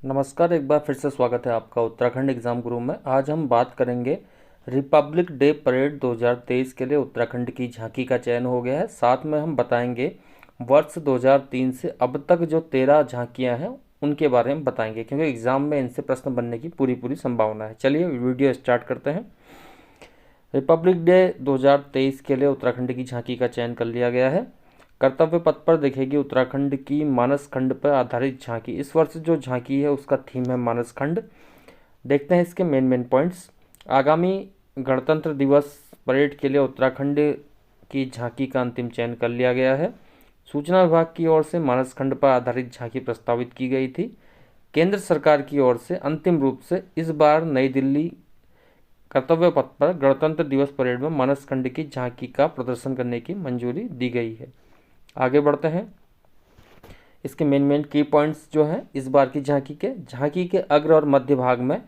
नमस्कार, एक बार फिर से स्वागत है आपका उत्तराखंड एग्ज़ाम गुरु में। आज हम बात करेंगे रिपब्लिक डे परेड 2023 के लिए उत्तराखंड की झांकी का चयन हो गया है। साथ में हम बताएंगे वर्ष 2003 से अब तक जो 13 झांकियां हैं उनके बारे में बताएंगे, क्योंकि एग्ज़ाम में इनसे प्रश्न बनने की पूरी संभावना है। चलिए वीडियो स्टार्ट करते हैं। रिपब्लिक डे 2023 के लिए उत्तराखंड की झांकी का चयन कर लिया गया है। कर्तव्य पथ पर देखेगी उत्तराखंड की मानस खंड पर आधारित झांकी। इस वर्ष जो झांकी है उसका थीम है मानस खंड। देखते हैं इसके मेन पॉइंट्स। आगामी गणतंत्र दिवस परेड के लिए उत्तराखंड की झांकी का अंतिम चयन कर लिया गया है। सूचना विभाग की ओर से मानस खंड पर आधारित झांकी प्रस्तावित की गई थी। केंद्र सरकार की ओर से अंतिम रूप से इस बार नई दिल्ली कर्तव्य पथ पर गणतंत्र दिवस परेड में मानस खंड की झांकी का प्रदर्शन करने की मंजूरी दी गई है। आगे बढ़ते हैं। इसके मेन की पॉइंट्स जो हैं इस बार की झांकी के अग्र और मध्य भाग में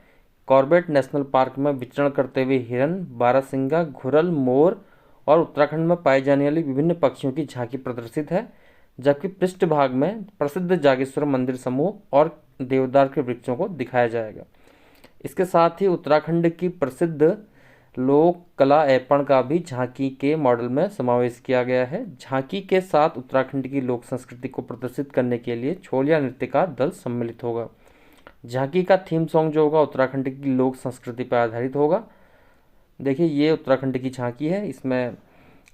कॉर्बेट नेशनल पार्क में विचरण करते हुए हिरन, बारहसिंगा, घुरल, मोर और उत्तराखंड में पाई जाने वाली विभिन्न पक्षियों की झांकी प्रदर्शित है, जबकि पृष्ठ भाग में प्रसिद्ध जागेश्वर मंदिर समूह और देवदार के वृक्षों को दिखाया जाएगा। इसके साथ ही उत्तराखंड की प्रसिद्ध लोक कला ऐपण का भी झांकी के मॉडल में समावेश किया गया है। झांकी के साथ उत्तराखंड की लोक संस्कृति को प्रदर्शित करने के लिए छोलिया नृत्य का दल सम्मिलित होगा। झांकी का थीम सॉन्ग जो होगा उत्तराखंड की लोक संस्कृति पर आधारित होगा। देखिए ये उत्तराखंड की झांकी है। इसमें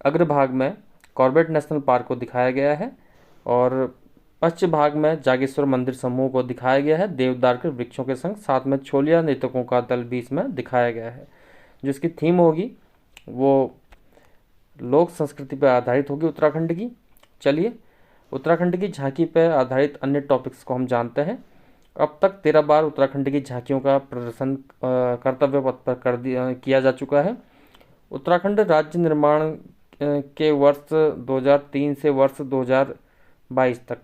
अग्रभाग में कॉर्बेट नेशनल पार्क को दिखाया गया है और पश्चिम भाग में जागेश्वर मंदिर समूह को दिखाया गया है देवदार के वृक्षों के संग। साथ में छोलिया नृतकों का दल भी इसमें दिखाया गया है। जो इसकी थीम होगी वो लोक संस्कृति पर आधारित होगी उत्तराखंड की। चलिए उत्तराखंड की झांकी पर आधारित अन्य टॉपिक्स को हम जानते हैं। अब तक 13 बार उत्तराखंड की झांकियों का प्रदर्शन कर्तव्य पथ पर किया जा चुका है। उत्तराखंड राज्य निर्माण के वर्ष 2003 से वर्ष 2022 तक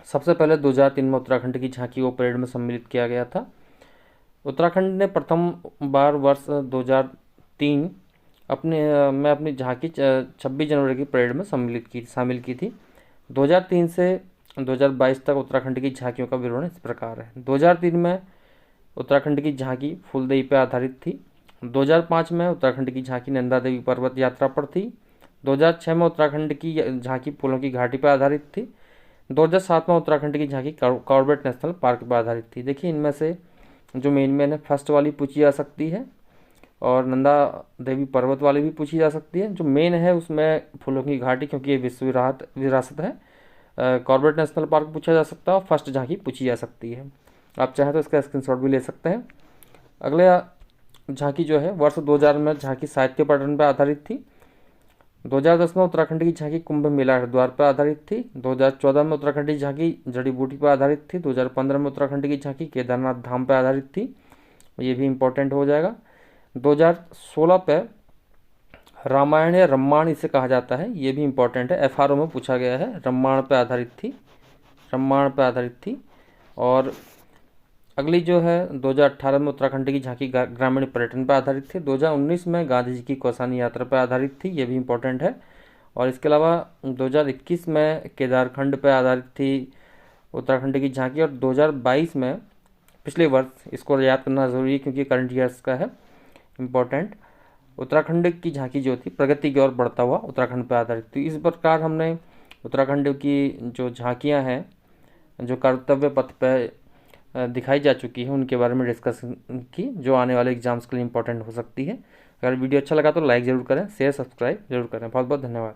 सबसे पहले 2003 में उत्तराखंड की झांकी को परेड में सम्मिलित किया गया था। उत्तराखंड ने प्रथम बार वर्ष 2003 में अपनी झांकी 26 जनवरी की परेड में शामिल की थी। 2003 से 2022 तक उत्तराखंड की झांकियों का विवरण इस प्रकार है। 2003 में उत्तराखंड की झांकी फूलदेई पर आधारित थी। 2005 में उत्तराखंड की झांकी नंदा देवी पर्वत यात्रा पर थी। 2006 में उत्तराखंड की झांकी फूलों की घाटी पर आधारित थी। 2007 में उत्तराखंड की झांकी कॉर्बेट नेशनल पार्क पर आधारित थी। देखिए इनमें से जो मेन है फर्स्ट वाली पूछी जा सकती है और नंदा देवी पर्वत वाली भी पूछी जा सकती है। जो मेन है उसमें फूलों की घाटी, क्योंकि ये विश्व विरासत है। कॉर्बेट नेशनल पार्क पूछा जा सकता है और फर्स्ट झांकी पूछी जा सकती है। आप चाहें तो इसका स्क्रीनशॉट भी ले सकते हैं। अगले झांकी जो है वर्ष 2000 में झांकी साहित्य पर्यटन पर आधारित थी। 2010 में उत्तराखंड की झांकी कुंभ मेला हरिद्वार पर आधारित थी। 2014 में उत्तराखंड की झांकी जड़ी बूटी पर आधारित थी। 2015 में उत्तराखंड की झांकी केदारनाथ धाम पर आधारित थी, ये भी इम्पोर्टेंट हो जाएगा। 2016 पे रामायण या रम्माण इसे कहा जाता है, ये भी इम्पोर्टेंट है, एफआरओ में पूछा गया है। रम्माण पर आधारित थी। और अगली जो है 2018 में उत्तराखंड की झांकी ग्रामीण पर्यटन पर आधारित थी। 2019 में गांधी जी की कौसानी यात्रा पर आधारित थी, ये भी इम्पोर्टेंट है। और इसके अलावा 2021 में केदारखंड पर आधारित थी उत्तराखंड की झांकी। और 2022 में पिछले वर्ष, इसको याद करना ज़रूरी है क्योंकि करंट ईयर्स का है, इम्पोर्टेंट, उत्तराखंड की झांकी जो थी प्रगति की ओर बढ़ता हुआ उत्तराखंड पर आधारित थी। इस प्रकार हमने उत्तराखंड की जो झांकियाँ हैं जो कर्तव्य पथ पर दिखाई जा चुकी है उनके बारे में डिस्कस की, जो आने वाले एग्जाम्स के लिए इंपॉर्टेंट हो सकती है। अगर वीडियो अच्छा लगा तो लाइक ज़रूर करें, शेयर सब्सक्राइब जरूर करें। बहुत बहुत धन्यवाद।